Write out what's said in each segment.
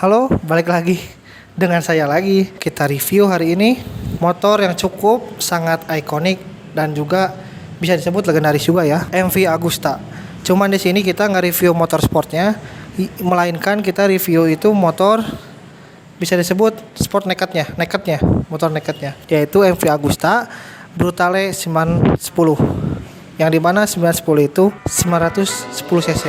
Halo, balik lagi dengan saya lagi. Kita review hari ini motor yang cukup sangat ikonik dan juga bisa disebut legendaris juga ya, MV Agusta. Cuman di sini kita nggak review motor sportnya, melainkan kita review itu motor bisa disebut sport nekatnya, motor nekatnya, yaitu MV Agusta Brutale 910. Yang dimana 910 itu 910 cc.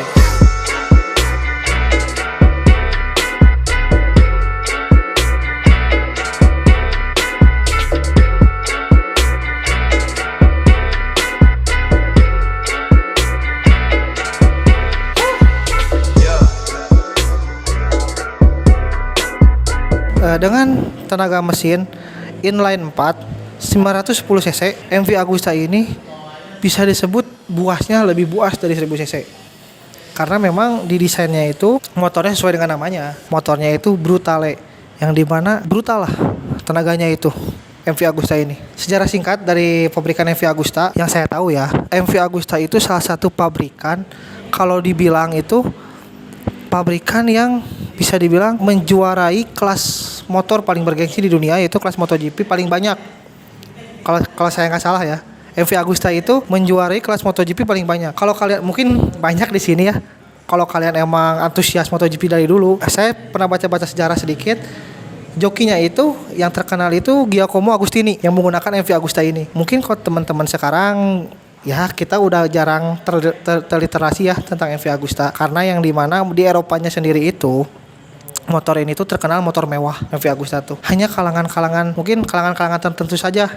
Dengan tenaga mesin inline 4 910 cc, MV Agusta ini bisa disebut buasnya lebih buas dari 1000 cc. Karena memang di desainnya itu motornya sesuai dengan namanya. Motornya itu Brutale, yang dimana brutal lah tenaganya itu MV Agusta ini. Sejarah singkat dari pabrikan MV Agusta yang saya tahu ya, MV Agusta itu salah satu pabrikan, kalau dibilang itu pabrikan yang bisa dibilang menjuarai kelas motor paling bergengsi di dunia, yaitu kelas MotoGP paling banyak. Kalau saya nggak salah ya, MV Agusta itu menjuarai kelas MotoGP paling banyak. Kalau kalian mungkin banyak di sini ya, kalau kalian emang antusias MotoGP dari dulu, saya pernah baca-baca sejarah sedikit. Jokinya itu yang terkenal itu Giacomo Agostini yang menggunakan MV Agusta ini. Mungkin kalau teman-teman sekarang ya kita udah jarang terliterasi ya tentang MV Agusta, karena yang dimana di Eropanya sendiri itu motor ini tuh terkenal motor mewah. MV Agusta tuh hanya mungkin kalangan tertentu saja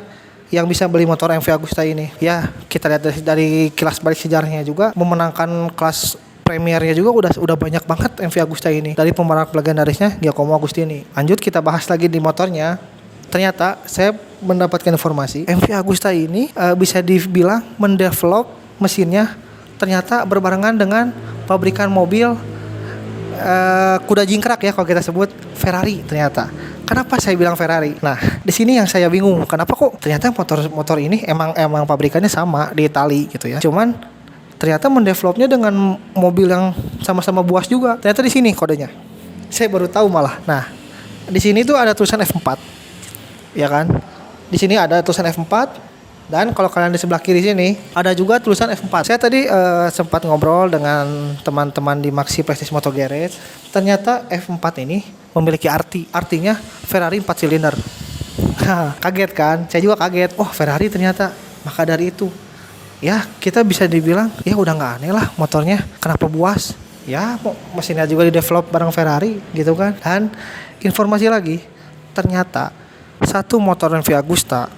yang bisa beli motor MV Agusta ini. Ya kita lihat dari kilas balik sejarahnya juga, memenangkan kelas premiernya juga udah banyak banget MV Agusta ini dari pembalap legendarisnya Giacomo Agostini. Lanjut kita bahas lagi di motornya. Ternyata saya mendapatkan informasi MV Agusta ini bisa dibilang mendevelop mesinnya ternyata berbarengan dengan pabrikan mobil kuda jingkrak ya, kalau kita sebut Ferrari ternyata. Kenapa saya bilang Ferrari? Nah, di sini yang saya bingung, kenapa kok ternyata motor ini emang pabrikannya sama di Itali gitu ya. Cuman ternyata mendevelopnya dengan mobil yang sama-sama buas juga. Ternyata di sini kodenya. Saya baru tahu malah. Nah, di sini tuh ada tulisan F4. Ya kan? Di sini ada tulisan F4. Dan kalau kalian di sebelah kiri sini ada juga tulisan F4. Saya tadi sempat ngobrol dengan teman-teman di Maxi Prestige Motor Garage. Ternyata F4 ini memiliki artinya Ferrari 4 silinder. Kaget kan? Saya juga kaget. Oh, Ferrari ternyata. Maka dari itu, ya kita bisa dibilang ya udah nggak aneh lah motornya. Kenapa buas? Ya mesinnya juga di-develop bareng Ferrari gitu kan. Dan informasi lagi, ternyata satu motor MV Agusta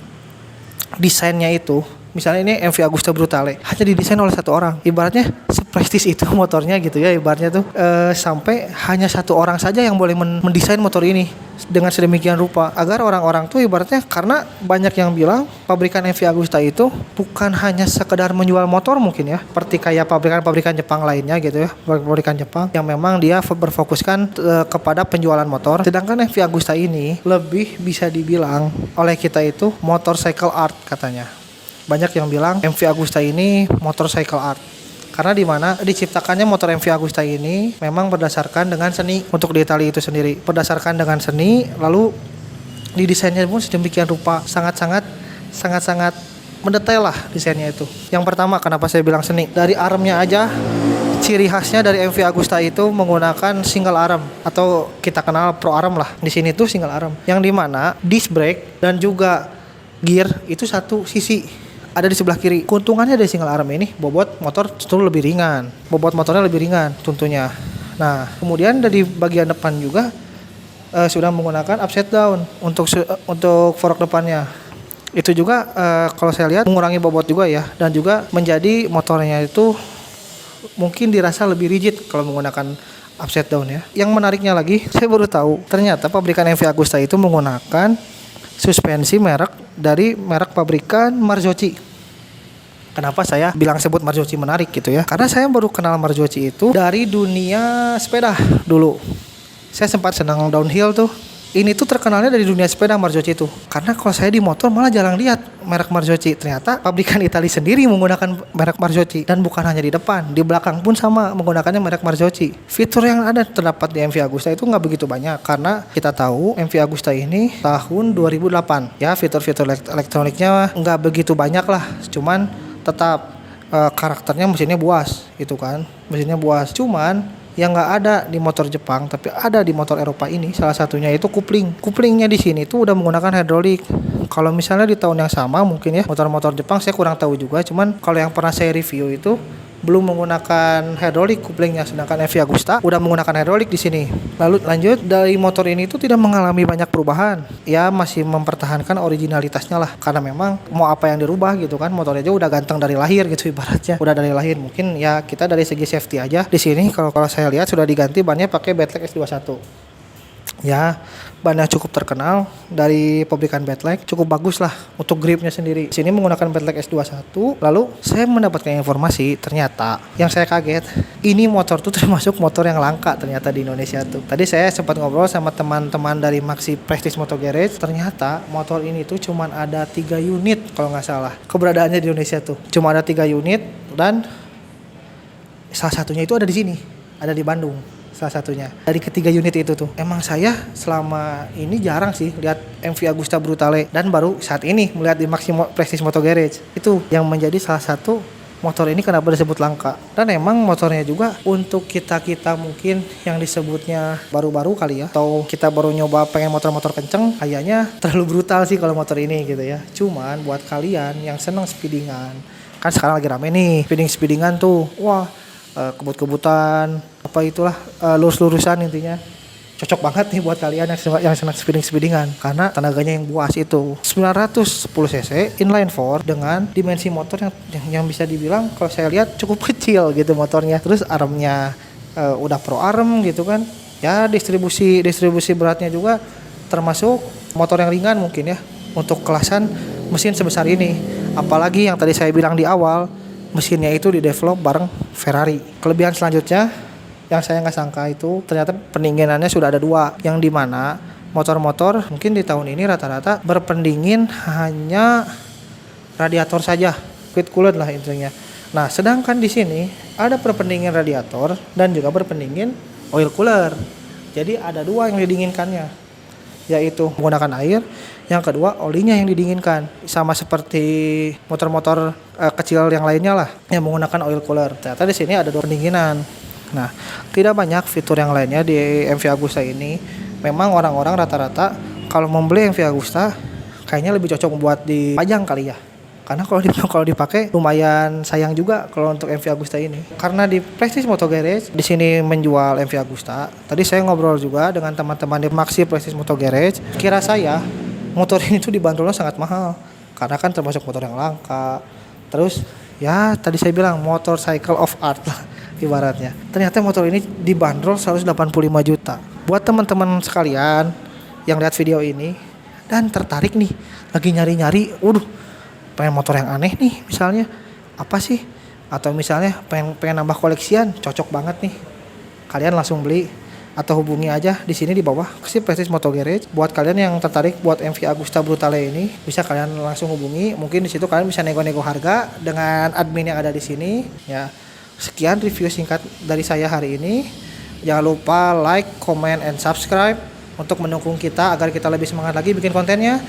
desainnya itu, misalnya ini MV Agusta Brutale, hanya didesain oleh satu orang. Ibaratnya seprestis itu motornya gitu ya, ibaratnya tuh sampai hanya satu orang saja yang boleh mendesain motor ini dengan sedemikian rupa, agar orang-orang tuh ibaratnya, karena banyak yang bilang pabrikan MV Agusta itu bukan hanya sekedar menjual motor mungkin ya, seperti kayak pabrikan Jepang lainnya gitu ya, pabrikan Jepang yang memang dia berfokuskan kepada penjualan motor. Sedangkan MV Agusta ini lebih bisa dibilang oleh kita itu motorcycle art katanya. Banyak yang bilang MV Agusta ini motorcycle art, karena di mana diciptakannya motor MV Agusta ini memang berdasarkan dengan seni. Untuk di Italia itu sendiri berdasarkan dengan seni, lalu didesainnya pun sedemikian rupa, sangat-sangat mendetail lah desainnya itu. Yang pertama, kenapa saya bilang seni? Dari armnya aja, ciri khasnya dari MV Agusta itu menggunakan single arm atau kita kenal pro arm lah. Di sini tuh single arm, yang dimana disc brake dan juga gear itu satu sisi ada di sebelah kiri. Keuntungannya dari single arm ini, bobot motor tentu lebih ringan. Bobot motornya lebih ringan tentunya. Nah, kemudian dari bagian depan juga sudah menggunakan upside down untuk fork depannya. Itu juga kalau saya lihat mengurangi bobot juga ya, dan juga menjadi motornya itu mungkin dirasa lebih rigid kalau menggunakan upside down ya. Yang menariknya lagi, saya baru tahu ternyata pabrikan MV Agusta itu menggunakan suspensi dari merek pabrikan Marzocchi. Kenapa saya bilang sebut Marzocchi menarik gitu ya? Karena saya baru kenal Marzocchi itu dari dunia sepeda dulu. Saya sempat senang downhill tuh Ini tuh terkenalnya dari dunia sepeda Marzocchi itu. Karena kalau saya di motor malah jarang lihat merek Marzocchi. Ternyata pabrikan Italia sendiri menggunakan merek Marzocchi. Dan bukan hanya di depan, di belakang pun sama menggunakannya merek Marzocchi. Fitur yang ada terdapat di MV Agusta itu nggak begitu banyak. Karena kita tahu MV Agusta ini tahun 2008. Ya, fitur-fitur elektroniknya nggak begitu banyak lah. Cuman tetap karakternya mesinnya buas gitu kan. Mesinnya buas. Cuman yang nggak ada di motor Jepang tapi ada di motor Eropa ini, salah satunya itu kuplingnya di sini tuh udah menggunakan hidrolik. Kalau misalnya di tahun yang sama mungkin ya motor-motor Jepang saya kurang tahu juga, cuman kalau yang pernah saya review itu belum menggunakan hidrolik kuplingnya, sedangkan MV Agusta udah menggunakan hidrolik di sini. Lalu lanjut, dari motor ini tuh tidak mengalami banyak perubahan, ya masih mempertahankan originalitasnya lah, karena memang mau apa yang dirubah gitu kan, motornya aja udah ganteng dari lahir gitu ibaratnya, udah dari lahir. Mungkin ya kita dari segi safety aja di sini kalau saya lihat sudah diganti bannya pakai Badlek S21. Ya, ban yang cukup terkenal dari pabrikan Badlek, cukup bagus lah untuk gripnya sendiri. Sini menggunakan Badlek S21. Lalu saya mendapatkan informasi, ternyata yang saya kaget, ini motor tuh termasuk motor yang langka ternyata di Indonesia tuh. Tadi saya sempat ngobrol sama teman-teman dari Maxi Prestige Motor Garage, ternyata motor ini tuh cuman ada 3 unit kalau nggak salah keberadaannya di Indonesia tuh. Cuma ada 3 unit dan salah satunya itu ada di sini, ada di Bandung. Salah satunya dari ketiga unit itu tuh. Emang saya selama ini jarang sih lihat MV Agusta Brutale, dan baru saat ini melihat di Maxi Prestige Motor Garage. Itu yang menjadi salah satu motor ini kenapa disebut langka. Dan emang motornya juga untuk kita mungkin yang disebutnya baru-baru kali ya, atau kita baru nyoba pengen motor-motor kenceng, kayaknya terlalu brutal sih kalau motor ini gitu ya. Cuman buat kalian yang seneng speedingan, kan sekarang lagi rame nih speedingan tuh, wah kebut-kebutan apa itulah, lurus-lurusan, intinya cocok banget nih buat kalian yang senang speedingan, karena tenaganya yang buas itu 910 cc inline 4 dengan dimensi motor yang bisa dibilang kalau saya lihat cukup kecil gitu motornya. Terus armnya udah pro arm gitu kan ya, distribusi beratnya juga termasuk motor yang ringan mungkin ya untuk kelasan mesin sebesar ini. Apalagi yang tadi saya bilang di awal, mesinnya itu di-develop bareng Ferrari. Kelebihan selanjutnya yang saya nggak sangka itu ternyata pendinginannya sudah ada 2, yang dimana motor-motor mungkin di tahun ini rata-rata berpendingin hanya radiator saja, quick coolant lah intinya. Nah, sedangkan di sini ada berpendingin radiator dan juga berpendingin oil cooler. Jadi ada 2 yang didinginkannya, yaitu menggunakan air. Yang kedua, olinya yang didinginkan, sama seperti motor-motor kecil yang lainnya lah yang menggunakan oil cooler. Ternyata di sini ada 2 pendinginan. Nah, tidak banyak fitur yang lainnya di MV Agusta ini. Memang orang-orang rata-rata kalau membeli MV Agusta kayaknya lebih cocok buat dipajang kali ya. Karena kalau dipakai lumayan sayang juga kalau untuk MV Agusta ini. Karena di Prestige Motor Garage di sini menjual MV Agusta. Tadi saya ngobrol juga dengan teman-teman di Maxi Prestige Motor Garage. Kira saya motor ini tuh dibanderolnya sangat mahal karena kan termasuk motor yang langka. Terus ya tadi saya bilang motorcycle of art lah ibaratnya. Ternyata motor ini dibanderol 185 juta. Buat teman-teman sekalian yang lihat video ini dan tertarik nih, lagi nyari-nyari, pengen motor yang aneh nih misalnya, apa sih? Atau misalnya pengen nambah koleksian, cocok banget nih. Kalian langsung beli atau hubungi aja di sini di bawah si Prestige Motor Garage. Buat kalian yang tertarik buat MV Agusta Brutale ini, bisa kalian langsung hubungi. Mungkin di situ kalian bisa nego-nego harga dengan admin yang ada di sini. Ya, sekian review singkat dari saya hari ini. Jangan lupa like, comment, and subscribe untuk mendukung kita agar kita lebih semangat lagi bikin kontennya.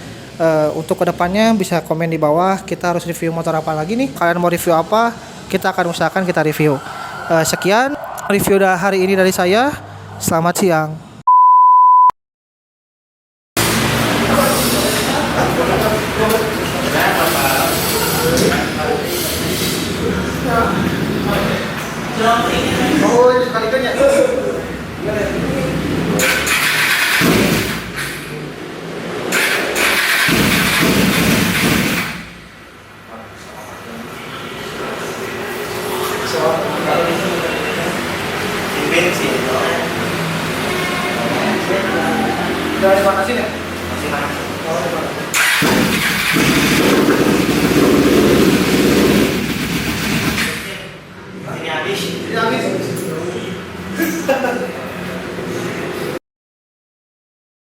Untuk kedepannya bisa komen di bawah, kita harus review motor apa lagi nih. Kalian mau review apa, kita akan usahakan kita review. Sekian review hari ini dari saya. Selamat siang. Oh, sekali kan ya?